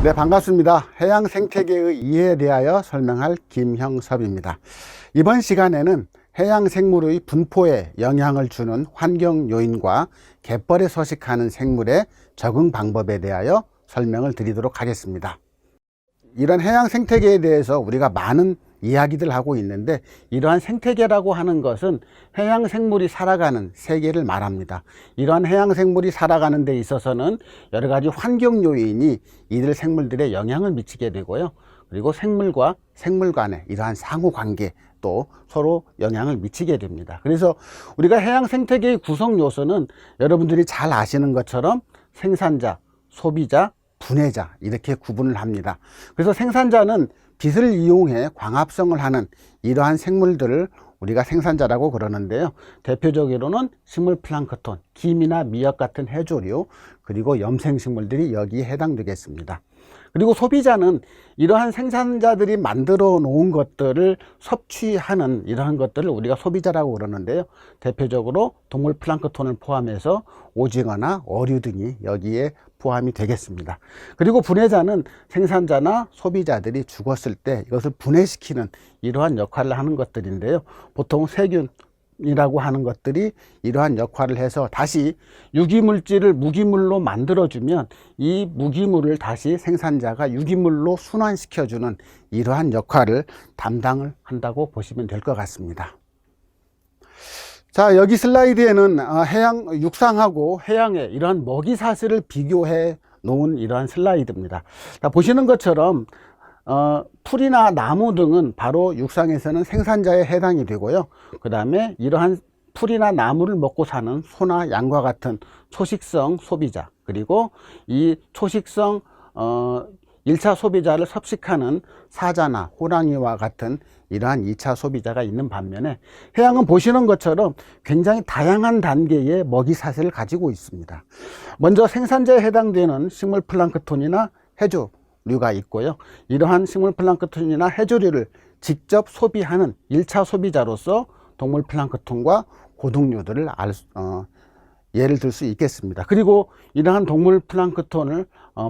네, 반갑습니다. 해양 생태계의 이해에 대하여 설명할 김형섭입니다. 이번 시간에는 해양 생물의 분포에 영향을 주는 환경 요인과 갯벌에 서식하는 생물의 적응 방법에 대하여 설명을 드리도록 하겠습니다. 이런 해양 생태계에 대해서 우리가 많은 이야기들 하고 있는데, 이러한 생태계라고 하는 것은 해양 생물이 살아가는 세계를 말합니다. 이러한 해양 생물이 살아가는 데 있어서는 여러 가지 환경 요인이 이들 생물들에 영향을 미치게 되고요. 그리고 생물과 생물 간의 이러한 상호 관계 또 서로 영향을 미치게 됩니다. 그래서 우리가 해양 생태계의 구성 요소는 여러분들이 잘 아시는 것처럼 생산자, 소비자, 분해자 이렇게 구분을 합니다. 그래서 생산자는 빛을 이용해 광합성을 하는 이러한 생물들을 우리가 생산자라고 그러는데요. 대표적으로는 식물 플랑크톤, 김이나 미역 같은 해조류, 그리고 염생식물들이 여기에 해당되겠습니다. 그리고 소비자는 이러한 생산자들이 만들어 놓은 것들을 섭취하는 이러한 것들을 우리가 소비자라고 그러는데요. 대표적으로 동물 플랑크톤을 포함해서 오징어나 어류 등이 여기에 포함이 되겠습니다. 그리고 분해자는 생산자나 소비자들이 죽었을 때 이것을 분해시키는 이러한 역할을 하는 것들인데요. 보통 세균이라고 하는 것들이 이러한 역할을 해서 다시 유기물질을 무기물로 만들어주면 이 무기물을 다시 생산자가 유기물로 순환시켜주는 이러한 역할을 담당을 한다고 보시면 될 것 같습니다. 자, 여기 슬라이드에는 해양 육상하고 해양의 이러한 먹이 사슬을 비교해 놓은 이러한 슬라이드입니다. 자, 보시는 것처럼 풀이나 나무 등은 바로 육상에서는 생산자에 해당이 되고요. 그 다음에 이러한 풀이나 나무를 먹고 사는 소나 양과 같은 초식성 소비자, 그리고 이 초식성 1차 소비자를 섭식하는 사자나 호랑이와 같은 이러한 2차 소비자가 있는 반면에, 해양은 보시는 것처럼 굉장히 다양한 단계의 먹이 사슬을 가지고 있습니다. 먼저 생산자에 해당되는 식물 플랑크톤이나 해조류가 있고요. 이러한 식물 플랑크톤이나 해조류를 직접 소비하는 1차 소비자로서 동물 플랑크톤과 고등류들을 예를 들 수 있겠습니다. 그리고 이러한 동물 플랑크톤을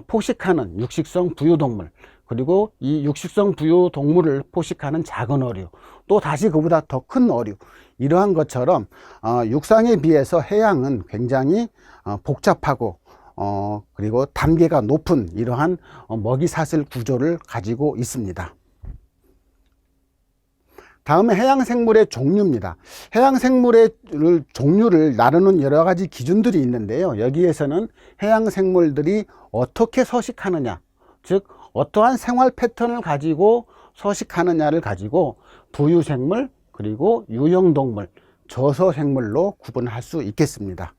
포식하는 육식성 부유동물, 그리고 이 육식성 부유동물을 포식하는 작은 어류, 또 다시 그보다 더 큰 어류, 이러한 것처럼 육상에 비해서 해양은 굉장히 복잡하고 그리고 단계가 높은 이러한 먹이사슬 구조를 가지고 있습니다. 다음에 해양생물의 종류입니다. 해양생물의 종류를 나누는 여러 가지 기준들이 있는데요. 여기에서는 해양생물들이 어떻게 서식하느냐, 즉 어떠한 생활 패턴을 가지고 서식하느냐를 가지고 부유생물, 그리고 유형동물, 저서생물로 구분할 수 있겠습니다.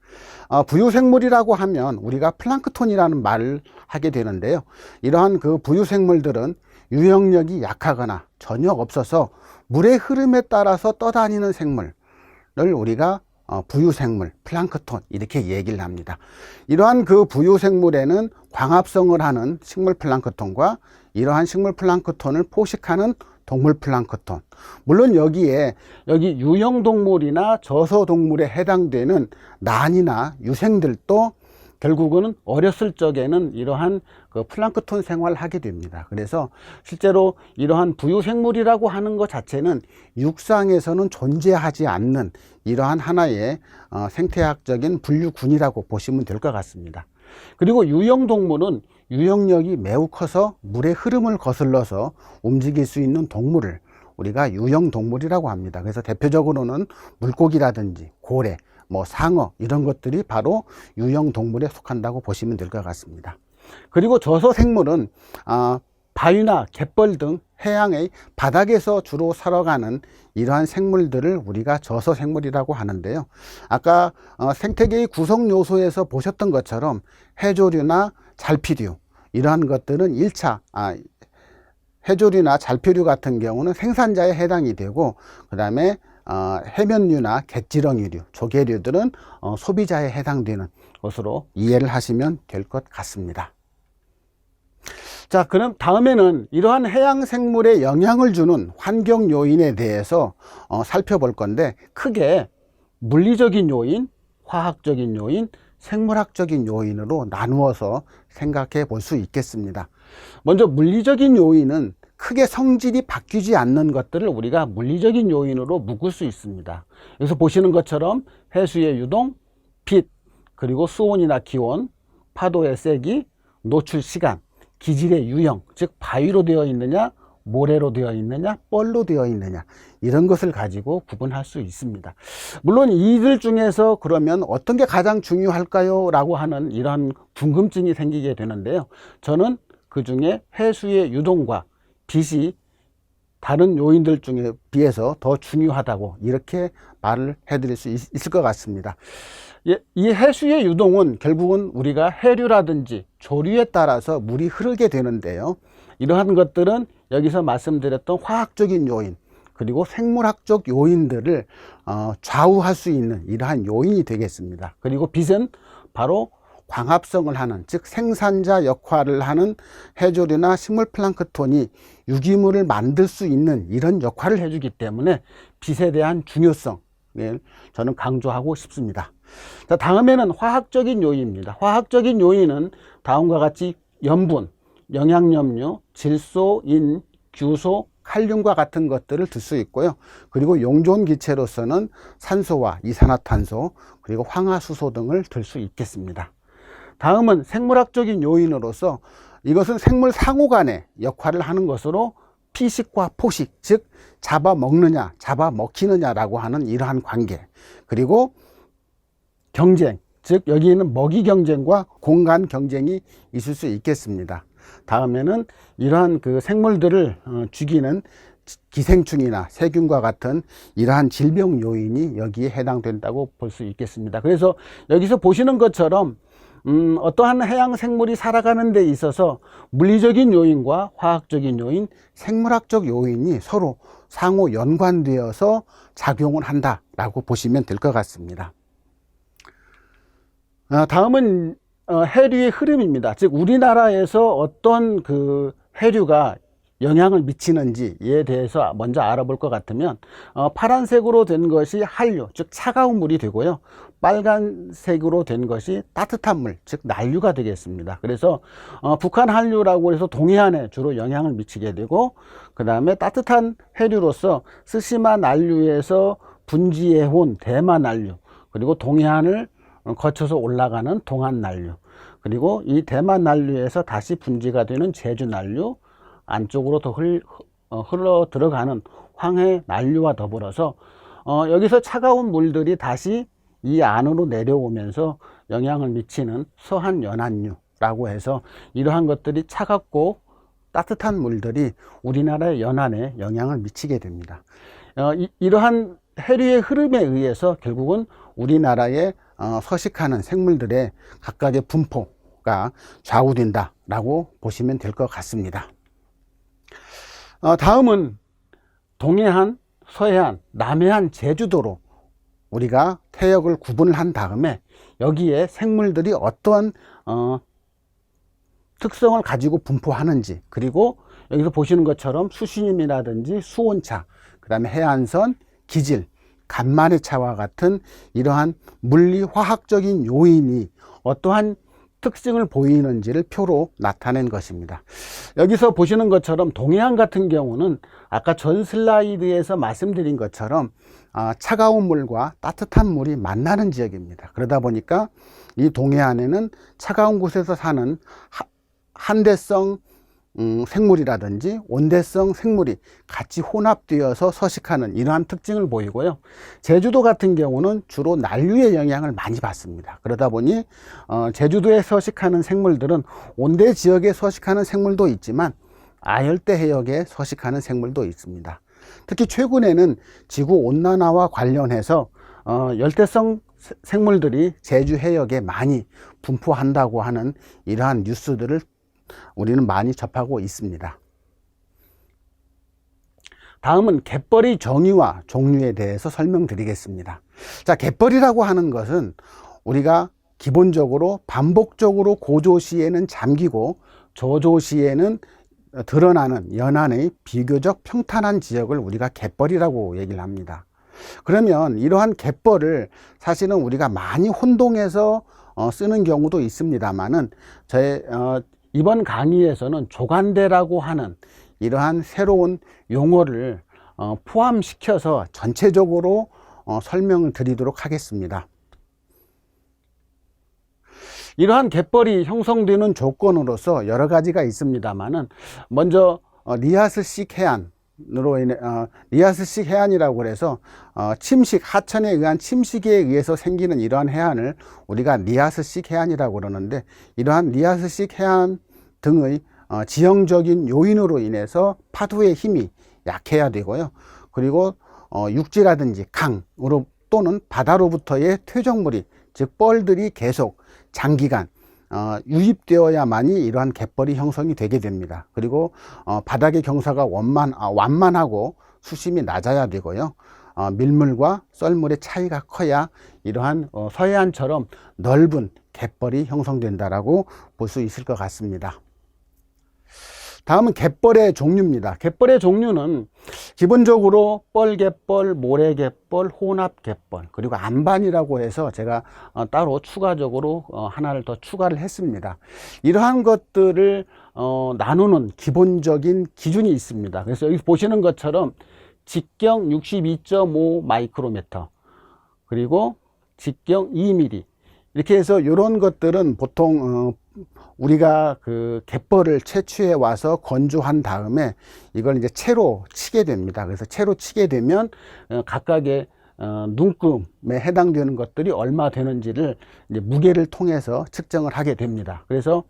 부유생물이라고 하면 우리가 플랑크톤이라는 말을 하게 되는데요. 이러한 그 부유생물들은 유형력이 약하거나 전혀 없어서 물의 흐름에 따라서 떠다니는 생물을 우리가 부유생물, 플랑크톤 이렇게 얘기를 합니다. 이러한 그 부유생물에는 광합성을 하는 식물 플랑크톤과 이러한 식물 플랑크톤을 포식하는 동물 플랑크톤, 물론 여기 유형동물이나 저서동물에 해당되는 난이나 유생들도 결국은 어렸을 적에는 이러한 그 플랑크톤 생활을 하게 됩니다. 그래서 실제로 이러한 부유생물이라고 하는 것 자체는 육상에서는 존재하지 않는 이러한 하나의 생태학적인 분류군이라고 보시면 될 것 같습니다. 그리고 유형동물은 유형력이 매우 커서 물의 흐름을 거슬러서 움직일 수 있는 동물을 우리가 유형동물이라고 합니다. 그래서 대표적으로는 물고기라든지 고래, 상어 이런 것들이 바로 유형동물에 속한다고 보시면 될 것 같습니다. 그리고 저서생물은 바위나 갯벌 등 해양의 바닥에서 주로 살아가는 이러한 생물들을 우리가 저서생물이라고 하는데요. 아까 생태계의 구성 요소에서 보셨던 것처럼 해조류나 잘피류 이러한 것들은 1차 해조류나 잘피류 같은 경우는 생산자에 해당이 되고, 그 다음에 해면류나 갯지렁이류, 조개류들은 소비자에 해당되는 것으로 이해를 하시면 될 것 같습니다. 자, 그럼 다음에는 이러한 해양 생물에 영향을 주는 환경 요인에 대해서 살펴볼 건데, 크게 물리적인 요인, 화학적인 요인, 생물학적인 요인으로 나누어서 생각해 볼 수 있겠습니다. 먼저 물리적인 요인은 크게 성질이 바뀌지 않는 것들을 우리가 물리적인 요인으로 묶을 수 있습니다. 여기서 보시는 것처럼 해수의 유동, 빛, 그리고 수온이나 기온, 파도의 세기, 노출 시간, 기질의 유형, 즉 바위로 되어 있느냐, 모래로 되어 있느냐, 뻘로 되어 있느냐, 이런 것을 가지고 구분할 수 있습니다. 물론 이들 중에서 그러면 어떤 게 가장 중요할까요? 라고 하는 이러한 궁금증이 생기게 되는데요. 저는 그 중에 해수의 유동과 빛이 다른 요인들 중에 비해서 더 중요하다고 이렇게 말을 해드릴 수 있을 것 같습니다. 이 해수의 유동은 결국은 우리가 해류라든지 조류에 따라서 물이 흐르게 되는데요. 이러한 것들은 여기서 말씀드렸던 화학적인 요인, 그리고 생물학적 요인들을 좌우할 수 있는 이러한 요인이 되겠습니다. 그리고 빛은 바로 광합성을 하는, 즉 생산자 역할을 하는 해조류나 식물 플랑크톤이 유기물을 만들 수 있는 이런 역할을 해주기 때문에 빛에 대한 중요성을 저는 강조하고 싶습니다. 자, 다음에는 화학적인 요인입니다. 화학적인 요인은 다음과 같이 염분, 영양염류, 질소, 인, 규소, 칼륨과 같은 것들을 들 수 있고요. 그리고 용존 기체로서는 산소와 이산화탄소, 그리고 황화수소 등을 들 수 있겠습니다. 다음은 생물학적인 요인으로서 이것은 생물 상호 간의 역할을 하는 것으로 피식과 포식, 즉 잡아먹느냐 잡아먹히느냐라고 하는 이러한 관계, 그리고 경쟁, 즉 여기에는 먹이 경쟁과 공간 경쟁이 있을 수 있겠습니다. 다음에는 이러한 그 생물들을 죽이는 기생충이나 세균과 같은 이러한 질병 요인이 여기에 해당된다고 볼 수 있겠습니다. 그래서 여기서 보시는 것처럼 어떠한 해양 생물이 살아가는 데 있어서 물리적인 요인과 화학적인 요인, 생물학적 요인이 서로 상호 연관되어서 작용을 한다라고 보시면 될 것 같습니다. 다음은 해류의 흐름입니다. 즉 우리나라에서 어떤 그 해류가 영향을 미치는지에 대해서 먼저 알아볼 것 같으면 파란색으로 된 것이 한류, 즉 차가운 물이 되고요. 빨간색으로 된 것이 따뜻한 물, 즉 난류가 되겠습니다. 그래서 북한 한류라고 해서 동해안에 주로 영향을 미치게 되고, 그 다음에 따뜻한 해류로서 스시마 난류에서 분지해온 대마 난류, 그리고 동해안을 거쳐서 올라가는 동안 난류, 그리고 이 대마 난류에서 다시 분지가 되는 제주 난류, 안쪽으로 더 흘러 들어가는 황해 난류와 더불어서 여기서 차가운 물들이 다시 이 안으로 내려오면서 영향을 미치는 서한 연안류라고 해서 이러한 것들이 차갑고 따뜻한 물들이 우리나라의 연안에 영향을 미치게 됩니다. 이러한 해류의 흐름에 의해서 결국은 우리나라에 서식하는 생물들의 각각의 분포가 좌우된다라고 보시면 될 것 같습니다. 다음은 동해안, 서해안, 남해안, 제주도로 우리가 태역을 구분을 한 다음에 여기에 생물들이 어떠한 특성을 가지고 분포하는지, 그리고 여기서 보시는 것처럼 수심이라든지 수온차, 그 다음에 해안선, 기질, 간만의 차와 같은 이러한 물리화학적인 요인이 어떠한 특징을 보이는지를 표로 나타낸 것입니다. 여기서 보시는 것처럼 동해안 같은 경우는 아까 전 슬라이드에서 말씀드린 것처럼 차가운 물과 따뜻한 물이 만나는 지역입니다. 그러다 보니까 이 동해안에는 차가운 곳에서 사는 한대성 생물이라든지 온대성 생물이 같이 혼합되어서 서식하는 이러한 특징을 보이고요. 제주도 같은 경우는 주로 난류의 영향을 많이 받습니다. 그러다 보니 제주도에 서식하는 생물들은 온대 지역에 서식하는 생물도 있지만 아열대 해역에 서식하는 생물도 있습니다. 특히 최근에는 지구 온난화와 관련해서 열대성 생물들이 제주 해역에 많이 분포한다고 하는 이러한 뉴스들을 우리는 많이 접하고 있습니다. 다음은 갯벌의 정의와 종류에 대해서 설명드리겠습니다. 자, 갯벌이라고 하는 것은 우리가 기본적으로 반복적으로 고조시에는 잠기고 저조시에는 드러나는 연안의 비교적 평탄한 지역을 우리가 갯벌이라고 얘기를 합니다. 그러면 이러한 갯벌을 사실은 우리가 많이 혼동해서 쓰는 경우도 있습니다만은 이번 강의에서는 조간대라고 하는 이러한 새로운 용어를 포함시켜서 전체적으로 설명을 드리도록 하겠습니다. 이러한 갯벌이 형성되는 조건으로서 여러 가지가 있습니다만은, 먼저 리하스식 해안으로 인해 리하스식 해안이라고 해서 침식, 하천에 의한 침식에 의해서 생기는 이러한 해안을 우리가 리하스식 해안이라고 그러는데, 이러한 리하스식 해안 등의 지형적인 요인으로 인해서 파도의 힘이 약해야 되고요. 그리고 육지라든지 강으로 또는 바다로부터의 퇴적물이, 즉 뻘들이 계속 장기간 유입되어야만이 이러한 갯벌이 형성이 되게 됩니다. 그리고 바닥의 경사가 완만하고 수심이 낮아야 되고요. 밀물과 썰물의 차이가 커야 이러한 서해안처럼 넓은 갯벌이 형성된다라고 볼 수 있을 것 같습니다. 다음은 갯벌의 종류입니다. 갯벌의 종류는 기본적으로 뻘갯벌, 모래갯벌, 혼합갯벌, 그리고 안반이라고 해서 제가 따로 추가적으로 하나를 더 추가를 했습니다. 이러한 것들을 나누는 기본적인 기준이 있습니다. 그래서 여기 보시는 것처럼 직경 62.5 마이크로미터, 그리고 직경 2mm, 이렇게 해서 이런 것들은 보통 우리가 그 갯벌을 채취해 와서 건조한 다음에 이걸 이제 채로 치게 됩니다. 그래서 채로 치게 되면 각각의 눈금에 해당되는 것들이 얼마 되는지를 이제 무게를 통해서 측정을 하게 됩니다. 그래서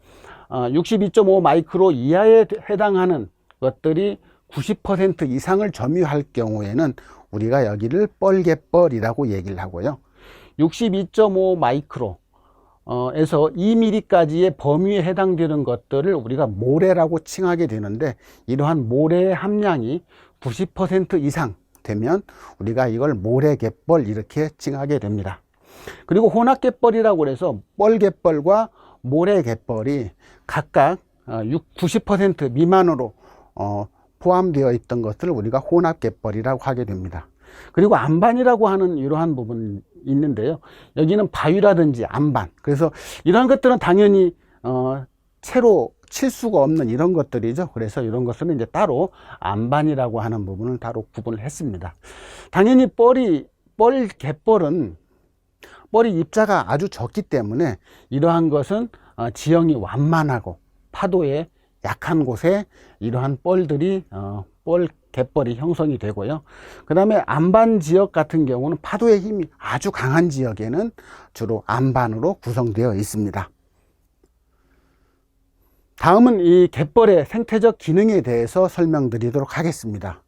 62.5 마이크로 이하에 해당하는 것들이 90% 이상을 점유할 경우에는 우리가 여기를 뻘갯벌이라고 얘기를 하고요. 62.5 마이크로 에서 2mm까지의 범위에 해당되는 것들을 우리가 모래라고 칭하게 되는데, 이러한 모래의 함량이 90% 이상 되면 우리가 이걸 모래갯벌 이렇게 칭하게 됩니다. 그리고 혼합갯벌이라고 해서 뻘갯벌과 모래갯벌이 각각 90% 미만으로 포함되어 있던 것을 우리가 혼합갯벌이라고 하게 됩니다. 그리고 안반이라고 하는 이러한 부분이 있는데요. 여기는 바위라든지 안반, 그래서 이런 것들은 당연히 채로 칠 수가 없는 이런 것들이죠. 그래서 이런 것은 이제 따로 안반이라고 하는 부분을 따로 구분을 했습니다. 당연히 뻘갯벌은 뻘이 입자가 아주 적기 때문에 이러한 것은 지형이 완만하고 파도에 약한 곳에 이러한 뻘들이 갯벌이 형성이 되고요. 그 다음에 안반 지역 같은 경우는 파도의 힘이 아주 강한 지역에는 주로 안반으로 구성되어 있습니다. 다음은 이 갯벌의 생태적 기능에 대해서 설명드리도록 하겠습니다.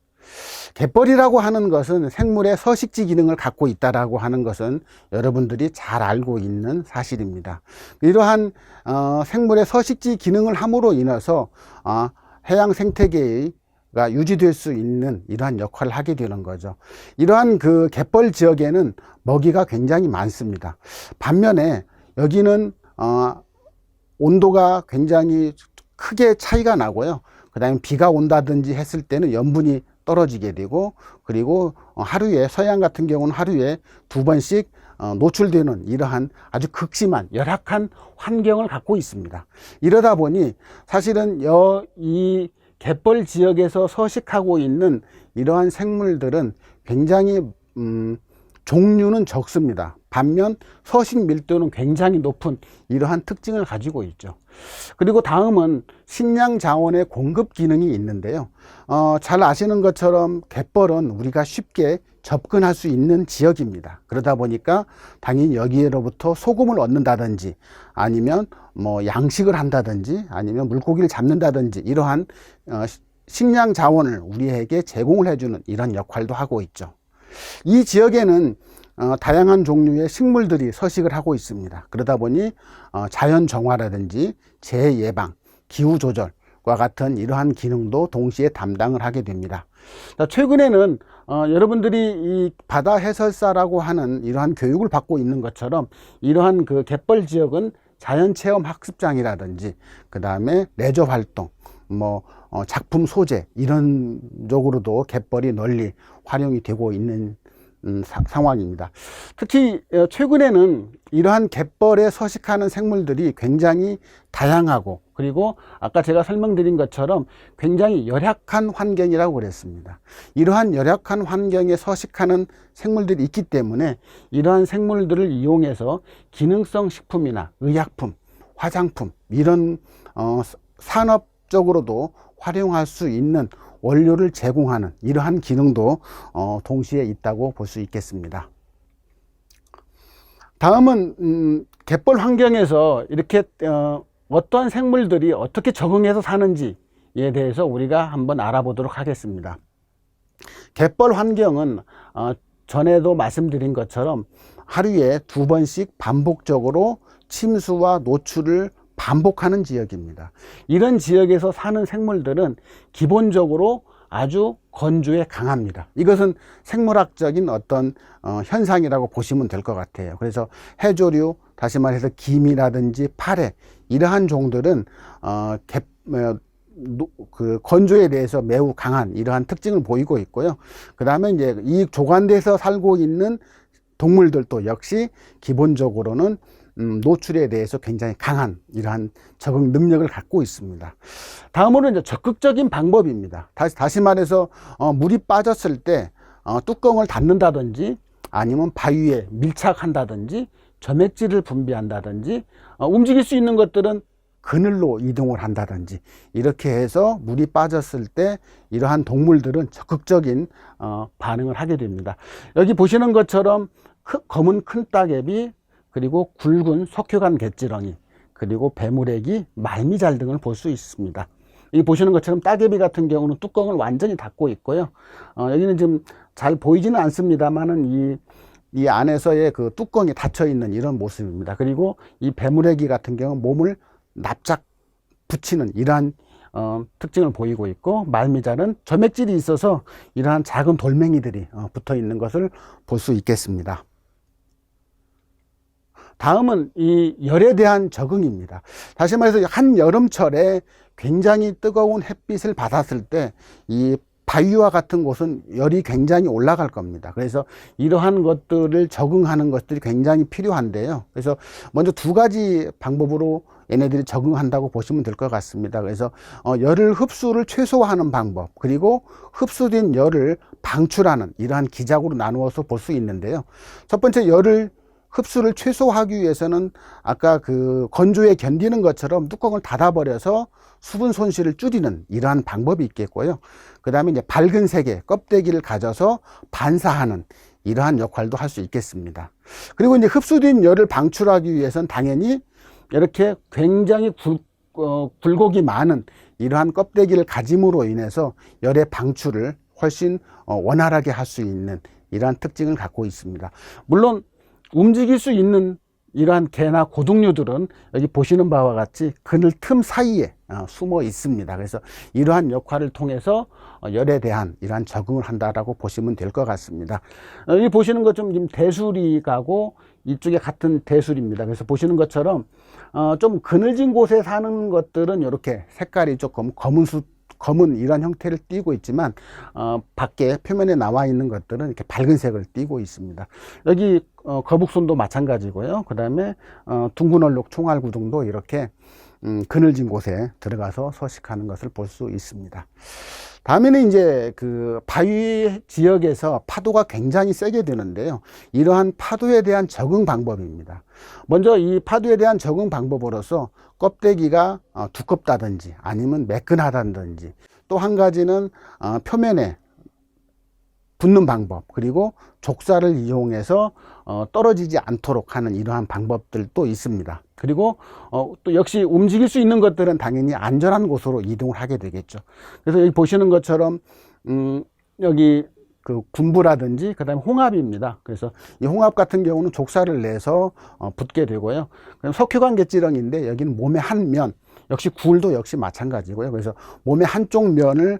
갯벌이라고 하는 것은 생물의 서식지 기능을 갖고 있다라고 하는 것은 여러분들이 잘 알고 있는 사실입니다. 이러한 생물의 서식지 기능을 함으로 인해서 해양 생태계의 유지될 수 있는 이러한 역할을 하게 되는 거죠. 이러한 그 갯벌 지역에는 먹이가 굉장히 많습니다. 반면에 여기는 온도가 굉장히 크게 차이가 나고요. 그 다음에 비가 온다든지 했을 때는 염분이 떨어지게 되고, 그리고 하루에, 서해안 같은 경우는 하루에 2번씩 노출되는 이러한 아주 극심한 열악한 환경을 갖고 있습니다. 이러다 보니 사실은 이 갯벌 지역에서 서식하고 있는 이러한 생물들은 굉장히 종류는 적습니다. 반면 서식 밀도는 굉장히 높은 이러한 특징을 가지고 있죠. 그리고 다음은 식량 자원의 공급 기능이 있는데요. 잘 아시는 것처럼 갯벌은 우리가 쉽게 접근할 수 있는 지역입니다. 그러다 보니까 당연히 여기로부터 소금을 얻는다든지, 아니면 뭐 양식을 한다든지, 아니면 물고기를 잡는다든지, 이러한 식량 자원을 우리에게 제공을 해주는 이런 역할도 하고 있죠. 이 지역에는 다양한 종류의 식물들이 서식을 하고 있습니다. 그러다 보니 자연 정화라든지 재해 예방, 기후 조절과 같은 이러한 기능도 동시에 담당을 하게 됩니다. 최근에는 여러분들이 이 바다 해설사라고 하는 이러한 교육을 받고 있는 것처럼, 이러한 그 갯벌 지역은 자연체험 학습장이라든지, 그 다음에 레저 활동, 작품 소재, 이런 쪽으로도 갯벌이 널리 활용이 되고 있는 상황입니다. 특히 최근에는 이러한 갯벌에 서식하는 생물들이 굉장히 다양하고, 그리고 아까 제가 설명드린 것처럼 굉장히 열악한 환경이라고 그랬습니다. 이러한 열악한 환경에 서식하는 생물들이 있기 때문에 이러한 생물들을 이용해서 기능성 식품이나 의약품, 화장품, 이런 산업적으로도 활용할 수 있는 원료를 제공하는 이러한 기능도 동시에 있다고 볼 수 있겠습니다. 다음은 갯벌 환경에서 이렇게 어떠한 생물들이 어떻게 적응해서 사는지에 대해서 우리가 한번 알아보도록 하겠습니다. 갯벌 환경은 전에도 말씀드린 것처럼 하루에 2번씩 반복적으로 침수와 노출을 반복하는 지역입니다. 이런 지역에서 사는 생물들은 기본적으로 아주 건조에 강합니다. 이것은 생물학적인 어떤 현상이라고 보시면 될 것 같아요. 그래서 해조류, 다시 말해서 김이라든지 파래, 이러한 종들은 그 건조에 대해서 매우 강한 이러한 특징을 보이고 있고요. 그 다음에 이제 이 조관대에서 살고 있는 동물들도 역시 기본적으로는 노출에 대해서 굉장히 강한 이러한 적응 능력을 갖고 있습니다. 다음으로 이제 적극적인 방법입니다. 다시 말해서 물이 빠졌을 때 뚜껑을 닫는다든지, 아니면 바위에 밀착한다든지, 점액질을 분비한다든지, 움직일 수 있는 것들은 그늘로 이동을 한다든지, 이렇게 해서 물이 빠졌을 때 이러한 동물들은 적극적인 반응을 하게 됩니다. 여기 보시는 것처럼 검은 큰 따개비, 그리고 굵은 석회관 갯지렁이, 그리고 배무래기, 말미잘 등을 볼 수 있습니다. 이 보시는 것처럼 따개비 같은 경우는 뚜껑을 완전히 닫고 있고요. 여기는 지금 잘 보이지는 않습니다만은 이 안에서의 그 뚜껑이 닫혀 있는 이런 모습입니다. 그리고 이 배무래기 같은 경우는 몸을 납작 붙이는 이러한 특징을 보이고 있고, 말미잘은 점액질이 있어서 이러한 작은 돌멩이들이 붙어 있는 것을 볼 수 있겠습니다. 다음은 이 열에 대한 적응입니다. 다시 말해서 한여름철에 굉장히 뜨거운 햇빛을 받았을 때 이 바위와 같은 곳은 열이 굉장히 올라갈 겁니다. 그래서 이러한 것들을 적응하는 것들이 굉장히 필요한데요. 그래서 먼저 2가지 방법으로 얘네들이 적응한다고 보시면 될 것 같습니다. 그래서 열을 흡수를 최소화하는 방법, 그리고 흡수된 열을 방출하는 이러한 기작으로 나누어서 볼 수 있는데요. 첫 번째, 열을 흡수를 최소화하기 위해서는 아까 그 건조에 견디는 것처럼 뚜껑을 닫아버려서 수분 손실을 줄이는 이러한 방법이 있겠고요. 그 다음에 이제 밝은 색의 껍데기를 가져서 반사하는 이러한 역할도 할 수 있겠습니다. 그리고 이제 흡수된 열을 방출하기 위해서는 당연히 이렇게 굉장히 굴곡이 많은 이러한 껍데기를 가짐으로 인해서 열의 방출을 훨씬 원활하게 할 수 있는 이러한 특징을 갖고 있습니다. 물론 움직일 수 있는 이러한 개나 고등류들은 여기 보시는 바와 같이 그늘 틈 사이에 숨어 있습니다. 그래서 이러한 역할을 통해서 열에 대한 이러한 적응을 한다라고 보시면 될 것 같습니다. 여기 보시는 것좀 지금 대수리 가고 이쪽에 같은 대수리입니다. 그래서 보시는 것처럼 좀 그늘진 곳에 사는 것들은 이렇게 색깔이 조금 검은 이런 형태를 띠고 있지만 밖에 표면에 나와 있는 것들은 이렇게 밝은 색을 띠고 있습니다. 여기 거북손도 마찬가지고요. 그 다음에 둥근 얼룩 총알구둥도 이렇게 그늘진 곳에 들어가서 서식하는 것을 볼 수 있습니다. 다음에는 이제 그 바위 지역에서 파도가 굉장히 세게 되는데요. 이러한 파도에 대한 적응 방법입니다. 먼저 이 파도에 대한 적응 방법으로서 껍데기가 두껍다든지 아니면 매끈하다든지, 또 한 가지는 표면에 붙는 방법, 그리고 족사를 이용해서 떨어지지 않도록 하는 이러한 방법들도 있습니다. 그리고 또 역시 움직일 수 있는 것들은 당연히 안전한 곳으로 이동을 하게 되겠죠. 그래서 여기 보시는 것처럼 여기 그 군부라든지 그다음에 홍합입니다. 그래서 이 홍합 같은 경우는 족사를 내서 붙게 되고요. 그럼 석회관 갯지렁인데 여기는 몸의 한 면, 역시 굴도 역시 마찬가지고요. 그래서 몸의 한쪽 면을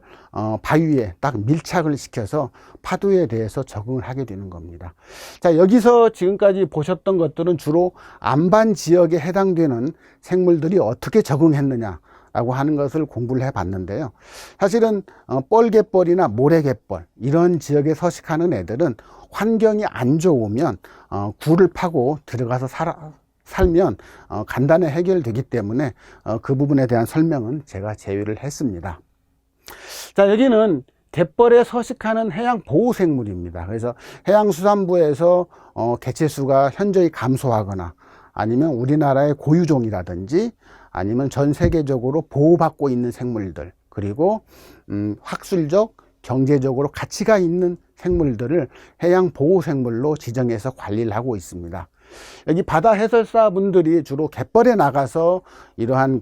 바위에 딱 밀착을 시켜서 파도에 대해서 적응을 하게 되는 겁니다. 자, 여기서 지금까지 보셨던 것들은 주로 안반 지역에 해당되는 생물들이 어떻게 적응했느냐 라고 하는 것을 공부를 해 봤는데요. 사실은 뻘갯벌이나 모래갯벌 이런 지역에 서식하는 애들은 환경이 안 좋으면 굴을 파고 들어가서 살면 간단히 해결되기 때문에 그 부분에 대한 설명은 제가 제외를 했습니다. 자, 여기는 갯벌에 서식하는 해양 보호생물입니다. 그래서 해양수산부에서 개체수가 현저히 감소하거나 아니면 우리나라의 고유종이라든지 아니면 전 세계적으로 보호받고 있는 생물들, 그리고 학술적, 경제적으로 가치가 있는 생물들을 해양 보호생물로 지정해서 관리를 하고 있습니다. 여기 바다 해설사 분들이 주로 갯벌에 나가서 이러한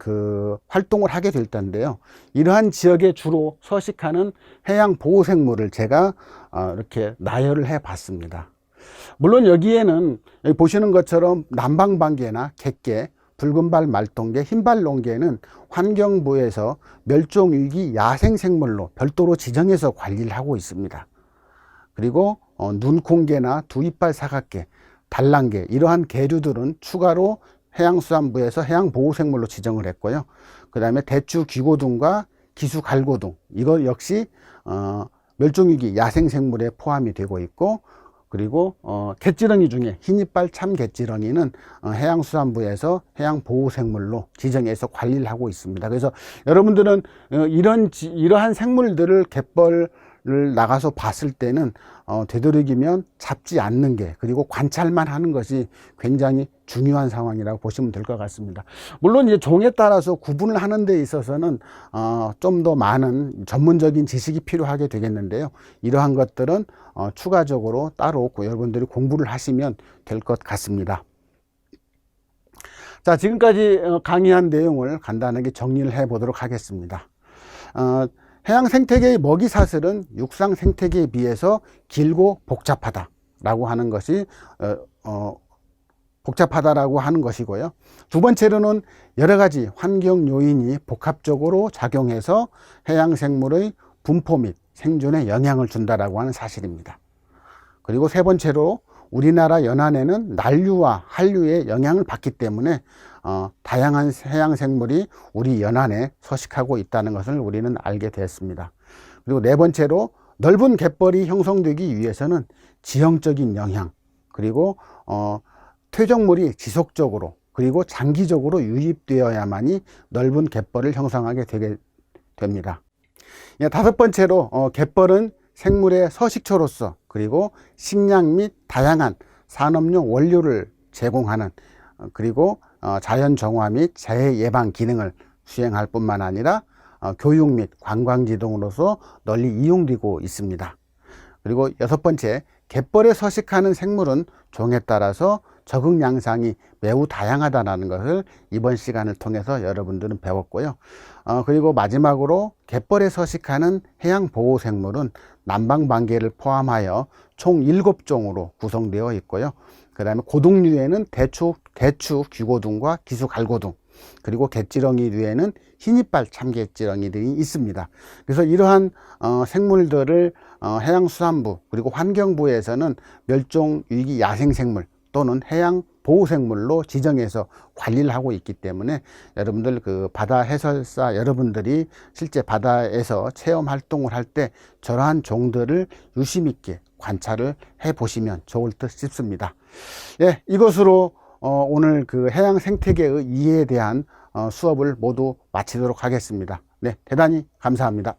활동을 하게 될 텐데요. 이러한 지역에 주로 서식하는 해양 보호생물을 제가 이렇게 나열을 해 봤습니다. 물론 여기에는 여기 보시는 것처럼 남방방개나 갯개, 붉은발 말똥개, 흰발 농개는 환경부에서 멸종위기 야생생물로 별도로 지정해서 관리를 하고 있습니다. 그리고 눈콩개나 두이빨 사각개, 달랑개 이러한 개류들은 추가로 해양수산부에서 해양보호생물로 지정을 했고요. 그 다음에 대추 귀고등과 기수갈고등 이거 역시 멸종위기 야생생물에 포함이 되고 있고, 그리고 갯지렁이 중에 흰이빨 참갯지렁이는 해양수산부에서 해양보호생물로 지정해서 관리를 하고 있습니다. 그래서 여러분들은 이러한 생물들을 갯벌을 나가서 봤을 때는 되도록이면 잡지 않는 게, 그리고 관찰만 하는 것이 굉장히 중요한 상황이라고 보시면 될 것 같습니다. 물론 이제 종에 따라서 구분을 하는 데 있어서는 좀 더 많은 전문적인 지식이 필요하게 되겠는데요. 이러한 것들은 추가적으로 따로 여러분들이 공부를 하시면 될 것 같습니다. 자, 지금까지 강의한 내용을 간단하게 정리를 해 보도록 하겠습니다. 해양 생태계의 먹이 사슬은 육상 생태계에 비해서 길고 복잡하다라고 하는 것이 복잡하다라고 하는 것이고요. 두 번째로는 여러 가지 환경 요인이 복합적으로 작용해서 해양 생물의 분포 및 생존에 영향을 준다라고 하는 사실입니다. 그리고 세 번째로 우리나라 연안에는 난류와 한류의 영향을 받기 때문에 다양한 해양 생물이 우리 연안에 서식하고 있다는 것을 우리는 알게 되었습니다. 그리고 네 번째로 넓은 갯벌이 형성되기 위해서는 지형적인 영향, 그리고 퇴적물이 지속적으로 그리고 장기적으로 유입되어야만이 넓은 갯벌을 형성하게 되게 됩니다. 다섯 번째로 갯벌은 생물의 서식처로서 그리고 식량 및 다양한 산업용 원료를 제공하는, 그리고 자연 정화 및 재해 예방 기능을 수행할 뿐만 아니라 교육 및 관광지 등으로서 널리 이용되고 있습니다. 그리고 여섯 번째, 갯벌에 서식하는 생물은 종에 따라서 적응 양상이 매우 다양하다는 것을 이번 시간을 통해서 여러분들은 배웠고요. 그리고 마지막으로 갯벌에 서식하는 해양 보호 생물은 남방방개를 포함하여 총 7종으로 구성되어 있고요. 그 다음에 고등류에는 대추 귀고등과 기수갈고등, 그리고 갯지렁이류에는 흰이빨 참갯지렁이들이 있습니다. 그래서 이러한 생물들을 해양수산부 그리고 환경부에서는 멸종위기 야생생물 또는 해양보호생물로 지정해서 관리를 하고 있기 때문에 여러분들 바다 해설사 여러분들이 실제 바다에서 체험 활동을 할 때 저러한 종들을 유심 있게 관찰을 해 보시면 좋을 듯 싶습니다. 예, 이것으로 오늘 해양 생태계의 이해에 대한 수업을 모두 마치도록 하겠습니다. 네, 대단히 감사합니다.